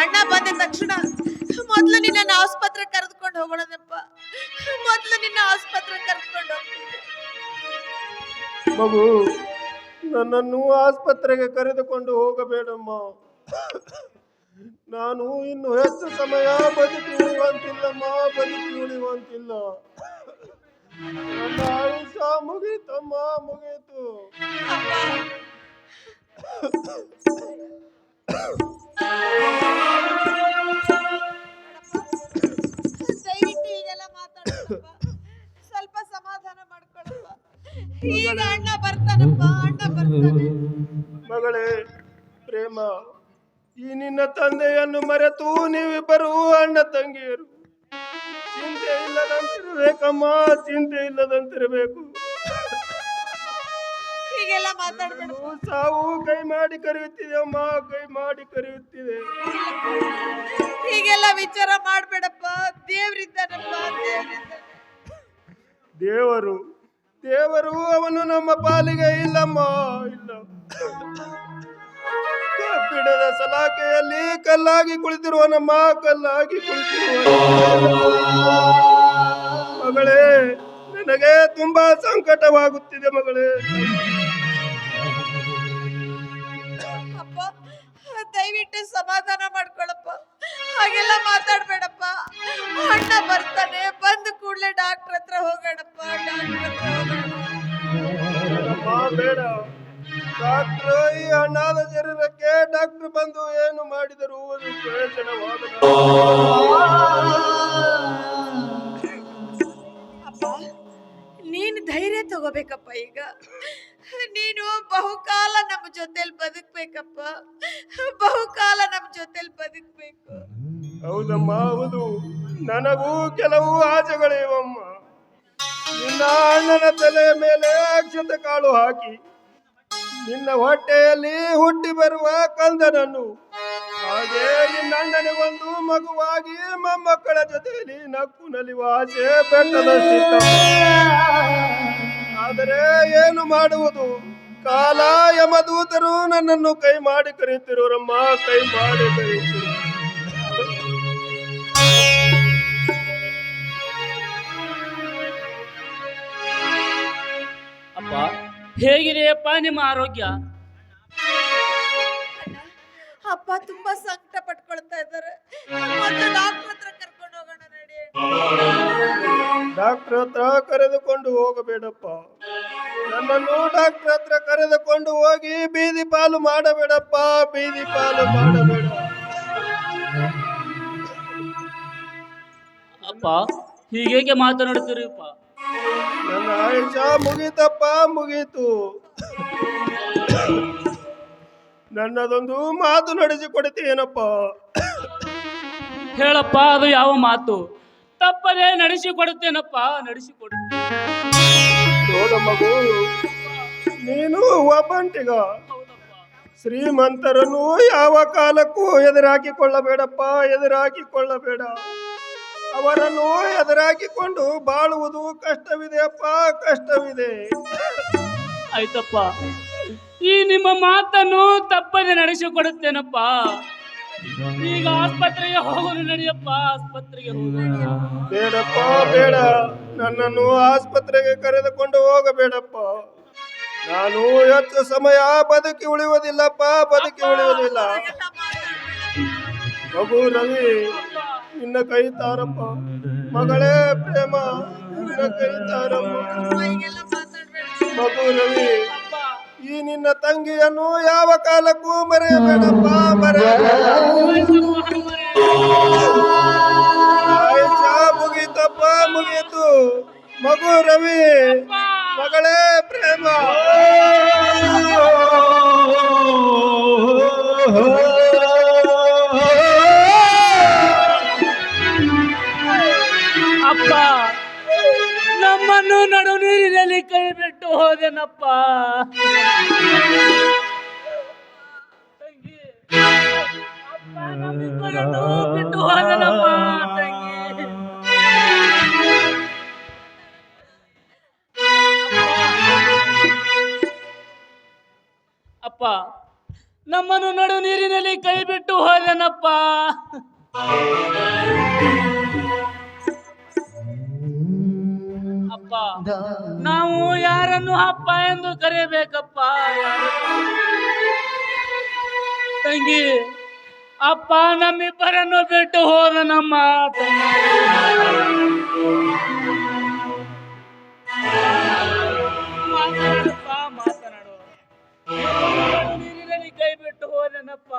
ಅಣ್ಣ ಬಂದ ತಕ್ಷಣ ಮೊದ್ಲು ನಿನ್ನ ಆಸ್ಪತ್ರೆ ಕರೆದುಕೊಂಡು ಹೋಗೋಣಪ್ಪ. ಮೊದ್ಲು ನಿನ್ನ ಆಸ್ಪತ್ರೆ ಕರೆದುಕೊಂಡು ಮಗು, ನನ್ನನ್ನು ಆಸ್ಪತ್ರೆಗೆ ಕರೆದುಕೊಂಡು ಹೋಗಬೇಡಮ್ಮ. ನಾನು ಇನ್ನು ಹೆಚ್ಚು ಸಮಯ ಬದುಕಿ ಉಳಿಯುವಂತಿಲ್ಲಮ್ಮ, ಬದುಕಿ ಉಳಿಯುವಂತಿಲ್ಲ. ನನ್ನ ಆಯುಷ್ಯ ಮುಗೀತಮ್ಮ, ಮುಗೀತು. ದಯವಿಟ್ಟು ಈಗೆಲ್ಲ ಮಾತಾಡಪ್ಪ, ಸ್ವಲ್ಪ ಸಮಾಧಾನ ಮಾಡ್ಕೊಳಪ್ಪ. ಈಗ ಅಣ್ಣ ಬರ್ತಾನಪ್ಪ, ಅಣ್ಣ ಬರ್ತಾನೆ. ಮಗಳೇ ಪ್ರೇಮ, ಈ ನಿನ್ನ ತಂದೆಯನ್ನು ಮರೆತು ನೀವಿಬ್ಬರು ಅಣ್ಣ ತಂಗಿಯರು. ಚಿಂತೆ ಇಲ್ಲದಂತಿರ್ಬೇಕಮ್ಮ, ಚಿಂತೆ ಇಲ್ಲದಂತಿರಬೇಕು. ಹೀಗೆಲ್ಲ ಮಾತಾಡ್ಬೇಡ. ಸಾವು ಕೈ ಮಾಡಿ ಕರೆಯುತ್ತಿದೆ ಅಮ್ಮ, ಕೈ ಮಾಡಿ ಕರೆಯುತ್ತಿದೆ. ಹೀಗೆಲ್ಲ ವಿಚಾರ ಮಾಡ್ಬೇಡಪ್ಪ. ದೇವ್ರಿದ್ದಾನಪ್ಪ, ದೇವ್ರಿದ್ದಾನೆ. ದೇವರು ದೇವರು ಅವನು ನಮ್ಮ ಪಾಲಿಗೆ ಇಲ್ಲಮ್ಮ, ಇಲ್ಲ. ಕಬ್ಬಿಣದ ಸಲಾಕೆಯಲ್ಲಿ ಕಲ್ಲಾಗಿ ಕುಳಿತಿರುವ ನಮ್ಮ ಕಲ್ಲಾಗಿ ಕುಳಿತಿರುವ ಮಗಳೇ, ನನಗೆ ತುಂಬಾ ಸಂಕಟವಾಗುತ್ತಿದೆ ಮಗಳೇ. ಅಪ್ಪ, ದಯವಿಟ್ಟು ಸಮಾಧಾನ ಮಾಡ್ಕೊಳಪ್ಪ. ಹಾಗೆಲ್ಲ ಮಾತಾಡ್ಬೇಡಪ್ಪ. ಅಣ್ಣ ಬರ್ತಾನೆ, ಬಂದ ಕೂಡಲೇ ಡಾಕ್ಟರ್ ಹತ್ರ ಹೋಗೋಣಪ್ಪ, ಡಾಕ್ಟರ್ ಹತ್ರ ಹೋಗೋಣ. ಬೇಡ, ಡಾಕ್ಟರ್ ಈ ಹಣ್ಣಾದ ಶರೀರಕ್ಕೆ ಡಾಕ್ಟರ್ ಬಂದು ಏನು ಮಾಡಿದರು ಅದು ಪ್ರಯೋಜನವಾದ. ಅಪ್ಪ, ನೀನು ಧೈರ್ಯ ತಗೋಬೇಕಪ್ಪ. ಈಗ ನೀನು ಬಹುಕಾಲ ನಮ್ಮ ಜೊತೆಲಿ ಬದುಕ್ಬೇಕಪ್ಪ, ಬಹುಕಾಲ ನಮ್ಮ ಜೊತೆಲಿ ಬದುಕ್ಬೇಕು. ಹೌದಮ್ಮ, ಹೌದು. ನನಗೂ ಕೆಲವು ಆಸೆಗಳಿವಮ್ಮ. ನಿನ್ನ ಅಣ್ಣನ ತಲೆಯ ಮೇಲೆ ಅಕ್ಷತೆ ಕಾಳು ಹಾಕಿ ನಿನ್ನ ಹೊಟ್ಟೆಯಲ್ಲಿ ಹುಟ್ಟಿ ಬರುವ ಕಂದನನ್ನು, ಹಾಗೆ ನಿನ್ನ ಅಣ್ಣನಿಗೊಂದು ಮಗುವಾಗಿ ಮೊಮ್ಮಕ್ಕಳ ಜೊತೆಯಲ್ಲಿ ನಕ್ಕು ನಲಿಯುವ ಆಸೆ ಬೆಟ್ಟದಷ್ಟಿತ್ತ. ಆದರೆ ಏನು ಮಾಡುವುದು, ಕಾಲ ಯಮದೂತರು ನನ್ನನ್ನು ಕೈ ಮಾಡಿ ಕರೆಯುತ್ತಿರೋರಮ್ಮ, ಕೈ ಮಾಡಿ ಕರೆಯುತ್ತಿರು. ಅಪ್ಪ, ಹೇಗಿದೆಯಪ್ಪ ನಿಮ್ಮ ಆರೋಗ್ಯ? ಅಪ್ಪ ತುಂಬಾ ಸಂಕಟ ಪಟ್ಕೊಳ್ತಾ ಇದ್ದಾರೆ. ಮತ್ತೆ ಡಾಕ್ಟರ್ ಹತ್ರ ಕರ್ಕೊಂಡು ಹೋಗೋಣ ನಡಿ. ಡಾಕ್ಟರ್ ಹತ್ರ ಕರೆದುಕೊಂಡು ಹೋಗಬೇಡಪ್ಪ. ನನ್ನನ್ನು ಡಾಕ್ಟರ್ ಹತ್ರ ಕರೆದುಕೊಂಡು ಹೋಗಿ ಬೀದಿ ಪಾಲು ಮಾಡಬೇಡಪ್ಪ, ಬೀದಿ ಪಾಲು ಮಾಡಬೇಡ. ಅಪ್ಪ, ಹೀಗೇಕೆ ಮಾತನಾಡುತ್ತೀರಪ್ಪ? ನನ್ನ ಆಯುಷ್ಯ ಮುಗೀತಪ್ಪ, ಮುಗೀತು. ನನ್ನದೊಂದು ಮಾತು ನಡೆಸಿಕೊಡ್ತೀನಪ್ಪ. ಹೇಳಪ್ಪ, ಅದು ಯಾವ ಮಾತು? ತಪ್ಪದೇ ನಡೆಸಿಕೊಡುತ್ತೇನಪ್ಪ, ನಡೆಸಿಕೊಡುತ್ತೇನೆ. ನೋಡ ಮಗು, ನೀನು ಒಬ್ಬಂಟಿಗ. ಶ್ರೀಮಂತರನ್ನು ಯಾವ ಕಾಲಕ್ಕೂ ಎದುರಾಕಿಕೊಳ್ಳಬೇಡಪ್ಪ, ಎದುರಾಕಿಕೊಳ್ಳಬೇಡ. ಅವರನ್ನು ಎದುರಾಕಿಕೊಂಡು ಬಾಳುವುದು ಕಷ್ಟವಿದೆ ಅಪ್ಪ, ಕಷ್ಟವಿದೆ. ಆಯ್ತಪ್ಪ, ಈ ನಿಮ್ಮ ಮಾತನ್ನು ತಪ್ಪದೆ ನಡೆಸಿಕೊಡುತ್ತೇನಪ್ಪ. ಈಗ ಆಸ್ಪತ್ರೆಗೆ ಹೋಗೋದು ನಡಿಯಪ್ಪ, ಆಸ್ಪತ್ರೆಗೆ ಹೋಗೋಣ. ಬೇಡಪ್ಪ, ಬೇಡ. ನನ್ನನ್ನು ಆಸ್ಪತ್ರೆಗೆ ಕರೆದುಕೊಂಡು ಹೋಗಬೇಡಪ್ಪ. ನಾನು ಹೆಚ್ಚು ಸಮಯ ಬದುಕಿ ಉಳಿಯುವುದಿಲ್ಲಪ್ಪ, ಬದುಕಿ ಉಳಿಯುವುದಿಲ್ಲ. ಮಗು ರವಿ, ನಿನ್ನ ಕೈ ತಾರಪ್ಪ. ಮಗಳೇ ಪ್ರೇಮ, ನಿನ್ನ ಕೈ ತಾರಮ್ಮ. ಮಗು ರವಿ, ಈ ನಿನ್ನ ತಂಗಿಯನ್ನು ಯಾವ ಕಾಲಕ್ಕೂ ಮರೆಯಬೇಡಪ್ಪ, ಮರೆಯಬೇಡ. ಮುಗಿಯಿತು. ಮಗು ರವಿ, ಮಗಳೇ ಪ್ರೇಮ. ಅಪ್ಪ, ನಮ್ಮನ್ನು ನಡು ನೀರಿನಲ್ಲಿ ಕೈ ಬಿಟ್ಟು ಹೋದೆನಪ್ಪ. ತಂಗಿ, ಅಪ್ಪ ನಮ್ಮಿಬ್ಬರನ್ನು ಬಿಟ್ಟು ಹೋದೆನಪ್ಪ ತಂಗಿ. ಅಪ್ಪ, ನಮ್ಮನ್ನು ನಡು ನೀರಿನಲ್ಲಿ ಕೈ ಬಿಟ್ಟು ಹೋದೆನಪ್ಪ. ಅಪ್ಪ, ನಾವು ಯಾರನ್ನು ಅಪ್ಪ ಎಂದು ಕರೆಯಬೇಕಪ್ಪ? ತಂಗಿ, ಅಪ್ಪ ನಮ್ಮಿಬ್ಬರನ್ನು ಬಿಟ್ಟು ಹೋದನಮ್ಮ. ಮಾತನಾಡಪ್ಪ, ಮಾತನಾಡು. ನೀರಿನಲ್ಲಿ ಕೈ ಬಿಟ್ಟು ಹೋದನಪ್ಪ.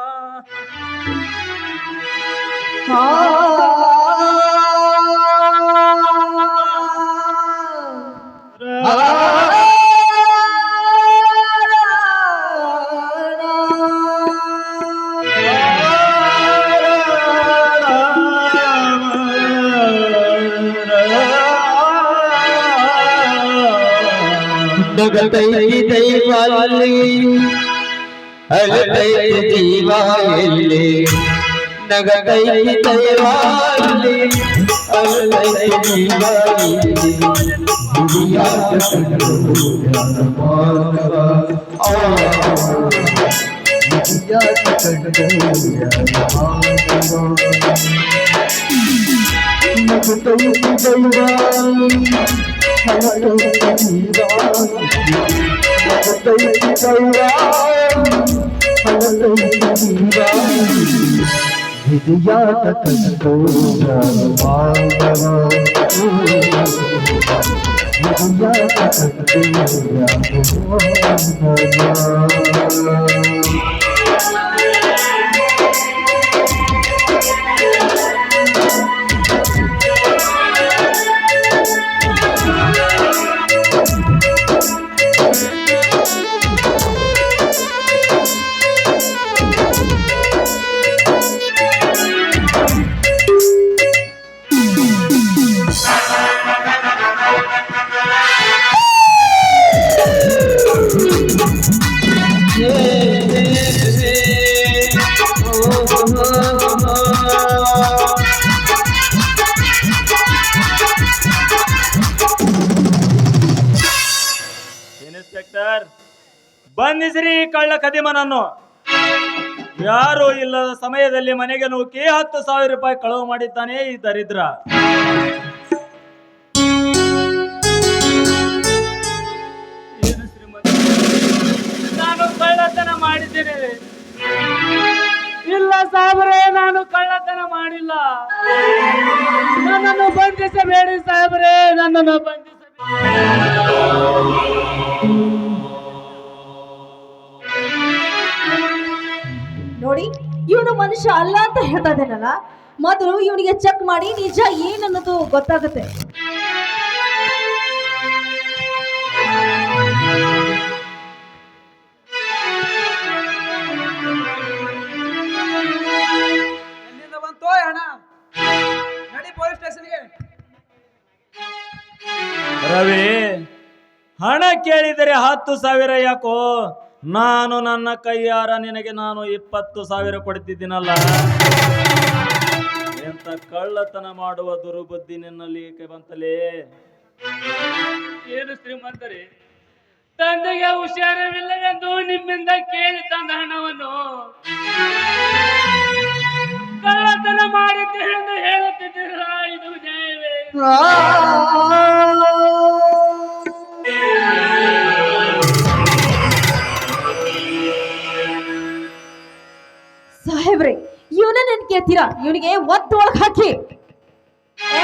ನಗತೈತಿ ದೈವಲ್ಲಿ ಅಲತೈತಿ ಜೀವಾಯಲ್ಲಿ. ನಗತೈತಿ ದೈವಲ್ಲಿ ಅಲತೈತಿ ಜೀವಾಯಲ್ಲಿ. ದುನಿಯಾದ ಕಂಡು ಮಾನವ ದುನಿಯಾದ ಕಂಡು ಮಾನವ. ನಗತೈತಿ ದೈವಲ್ಲಿ ವಿಧಿಯಾದ ಕಂಡು ಮಾನವ ವಿಧಿಯಾದ ಕಂಡು ಇನ್ಸ್ಪೆಕ್ಟರ್, ಬಂಧಿಸಿರಿ ಕಳ್ಳ ಖದೀಮನನ್ನು. ಯಾರು ಇಲ್ಲದ ಸಮಯದಲ್ಲಿ ಮನೆಗೆ ನೂಕಿ 10,000 ರೂಪಾಯಿ ಕಳವು ಮಾಡಿದ್ದಾನೆ ಈ ದರಿದ್ರ. ಏನು ಶ್ರೀಮತಿ, ನಾನು ಕಳ್ಳತನ ಮಾಡಿದ್ದೇನೆ? ಇಲ್ಲ ಸಾಹೇಬ್ರೆ, ನಾನು ಕಳ್ಳತನ ಮಾಡಿಲ್ಲ. ನನ್ನನ್ನು ಬಂಧಿಸಬೇಡಿ ಸಾಹೇಬ್ರೆ, ನನ್ನನ್ನು ಬಂಧಿಸಬೇಡಿ. ನೋಡಿ, ಇವನು ಮನುಷ್ಯ ಅಲ್ಲ ಅಂತ ಹೇಳ್ತಾ ಇದ್ದೇನಲ್ಲ, ಮೊದಲು ಇವನಿಗೆ ಚೆಕ್ ಮಾಡಿ ನಿಜ ಏನನ್ನೋದು ಗೊತ್ತಾಗುತ್ತೆ. ಎಲ್ಲಿಂದ ಬಂತೋ ಹಣ? ನಡಿ ಪೊಲೀಸ್ ಸ್ಟೇಷನ್ಗೆ. ರವಿ, ಹಣ ಕೇಳಿದರೆ 10,000 ಯಾಕೋ? ನಾನು ನನ್ನ ಕೈಯಾರ ನಿನಗೆ 20,000 ಕೊಡ್ತಿದ್ದೀನಲ್ಲ. ಎಂತ ಕಳ್ಳತನ ಮಾಡುವ ದುರ್ಬುದ್ಧಿ ನಿನ್ನಲ್ಲಿ ಏಕೆ ಬಂತಲೇ? ಏನು ಶ್ರೀಮಂತರೇ, ತಂದೆಗೆ ಹುಷಾರವಿಲ್ಲವೆಂದು ನಿಮ್ಮಿಂದ ಕೇಳಿ ತಂದ ಹಣವನ್ನು ಕಳ್ಳತನ ಮಾಡಿದ್ದೇನೆಂದು ಹೇಳುತ್ತಿದ್ದೀರಾ? ಇದು ನ್ಯಾಯವೇ? ಸಾಹೇಬ್ರೆ, ಇವನನ್ನ ಕೇಳ್ತೀರಾ? ಇವನಿಗೆ ಒತ್ತೊಳಗ್ ಹಾಕಿ. ಏ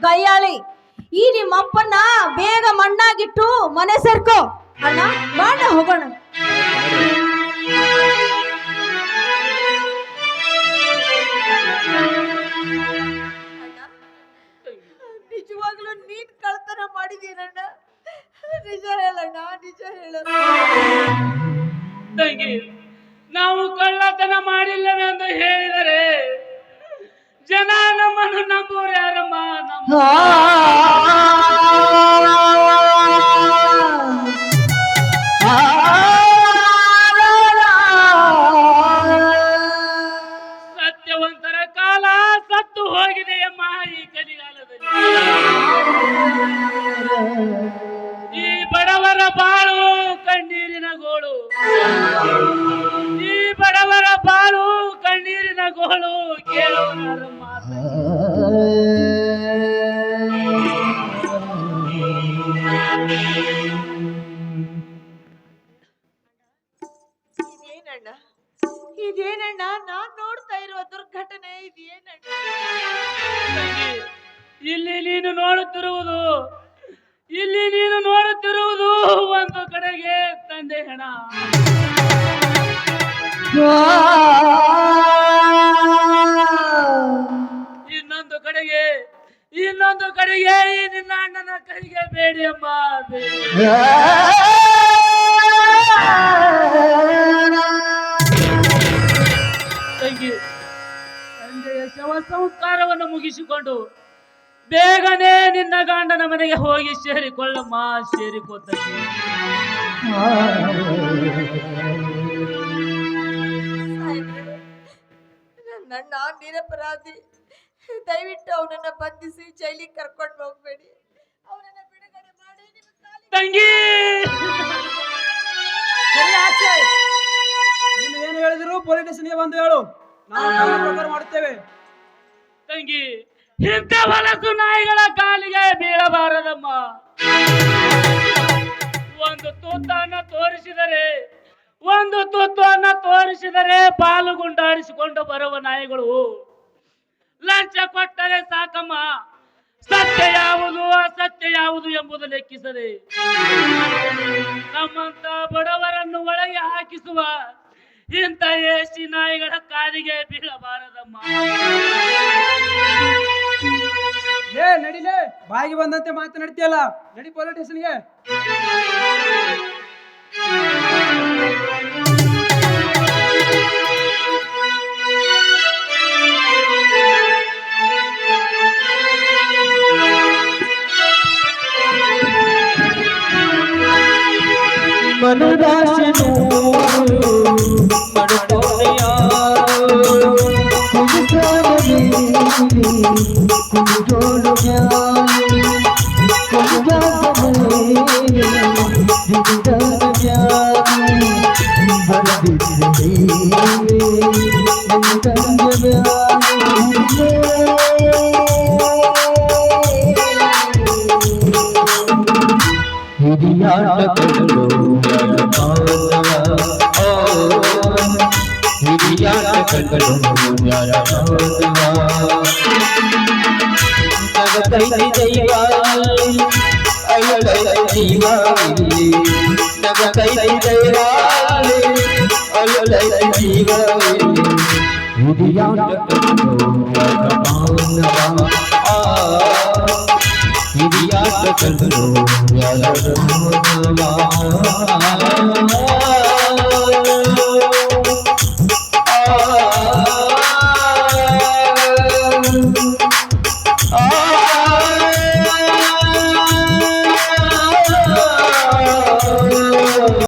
ಗಯ್ಯಾಳಿ, ಈ ನಿಮ್ಮ ಅಪ್ಪನ್ನ ಬೇಗ ಮಣ್ಣಾಗಿಟ್ಟು ಮನೆ ಸೇರ್ಕೋ. ಅಣ್ಣ ಬಾಣ ಹೋಗೋಣ. ನಿಜವಾಗ್ಲೂ ನಿಜ ಹೇಳು. ತಂಗಿ, ನಾವು ಕಳ್ಳತನ ಮಾಡಿಲ್ಲವೆಂದು ಹೇಳಿದರೆ ಜನ ನಮ್ಮನ್ನು ನಂಬುವರು ಯಾರಮ್ಮ? ಸತ್ಯವಂತರ ಕಾಲ ಸತ್ತು ಹೋಗಿದೆಯಮ್ಮ ಈ ಕಲಿಗಾಲದಲ್ಲಿ. ಈ ಬಡವರ ಬಾಳು ಕಣ್ಣೀರಿನ ಗೋಳು, ಈ ಬಡವರ ಬಾಳು ಕಣ್ಣೀರಿನ ಗೋಳು ಕೇಳುವರ ಮಾತು. ಇದೇನಣ್ಣ ಇದೇನಣ್ಣ ನಾನ್ ನೋಡ್ತಾ ಇರುವ ದುರ್ಘಟನೆ ಇದೇನಣ್ಣ? ತಂಗಿ, ಇಲ್ಲಿ ನೀನು ನೋಡುತ್ತಿರುವುದು ಒಂದು ಕಡೆಗೆ ತಂದೆ ಹೆಣ, ಇನ್ನೊಂದು ಕಡೆಗೆ ಈ ನಿನ್ನ ಅಣ್ಣನ ಕೈಗೆ ಬೇಡಿ ಎಂಬ ತಂಗಿ, ತಂದೆಯ ಶವ ಸಂಸ್ಕಾರವನ್ನು ಮುಗಿಸಿಕೊಂಡು ಬೇಗನೆ ನಿನ್ನ ಗಂಡನ ಮನೆಗೆ ಹೋಗಿ ಸೇರಿಕೊಳ್ಳಮ್ಮ, ಸೇರಿಕೋ ತಂಗಿ. ನನ್ನ ನಿರಪರಾಧಿ, ದಯವಿಟ್ಟು ಅವನನ್ನ ಬಂಧಿಸಿ ಜೈಲಿಗೆ ಕರ್ಕೊಂಡು ಹೋಗ್ಬೇಡಿ, ಅವನನ್ನ ಬಿಡುಗಡೆ ಮಾಡಿ ನಿಮ್ಮ ಕಾಲಿಗೆ ತಂಗಿ. ಸರಿ ಆಚೆ, ನೀನು ಏನು ಹೇಳಿದ್ರು ಪೊಲೀಸ್ ಸ್ಟೇಷನ್ಗೆ ಬಂದು ಹೇಳು, ನಾವು ಕಾನೂನು ಪ್ರಕಾರ ಮಾಡುತ್ತೇವೆ. ತಂಗಿ, ಇಂಥ ಹೊಲಸು ನಾಯಿಗಳ ಕಾಲಿಗೆ ಬೀಳಬಾರದಮ್ಮ. ಒಂದು ತುತ್ತನ್ನು ತೋರಿಸಿದರೆ ಪಾಲು ಗುಂಡಾಡಿಸಿಕೊಂಡು ಬರುವ ನಾಯಿಗಳು ಲಂಚ ಕೊಟ್ಟರೆ ಸಾಕಮ್ಮ, ಸತ್ಯ ಯಾವುದು ಅಸತ್ಯ ಯಾವುದು ಎಂಬುದು ಲೆಕ್ಕಿಸದೆ ನಮ್ಮಂತ ಬಡವರನ್ನು ಒಳಗೆ ಹಾಕಿಸುವ ಇಂಥ ಏಸಿ ನಾಯಿಗಳ ಕಾಲಿಗೆ ಬೀಳಬಾರದಮ್ಮ. ನಡಿಲೇ, ಬಾಯಿಗೆ ಬಂದಂತೆ ಮಾತನಾಡ್ತೀಯಲ್ಲ, ನಡಿ ಪೊಲೀಸ್ ಸ್ಟೇಷನ್ಗೆ. ಮನದಾಸೆನು ಮನದೋರೆಯ ಕುಂಜೋಳು ಹಿರಿಯಾಟಗಳು ಜಗತ್ತೈತಿ ದೈವ ಅಯ್ಯಲೈತಿ ಜೀವ ಜಗತ್ತೈತಿ ದೈವ ಅಯ್ಯಲೈತಿ ಜೀವ ಹಿರಿಯಾಟಗಳು ಹಿರಿಯಾಟಗಳು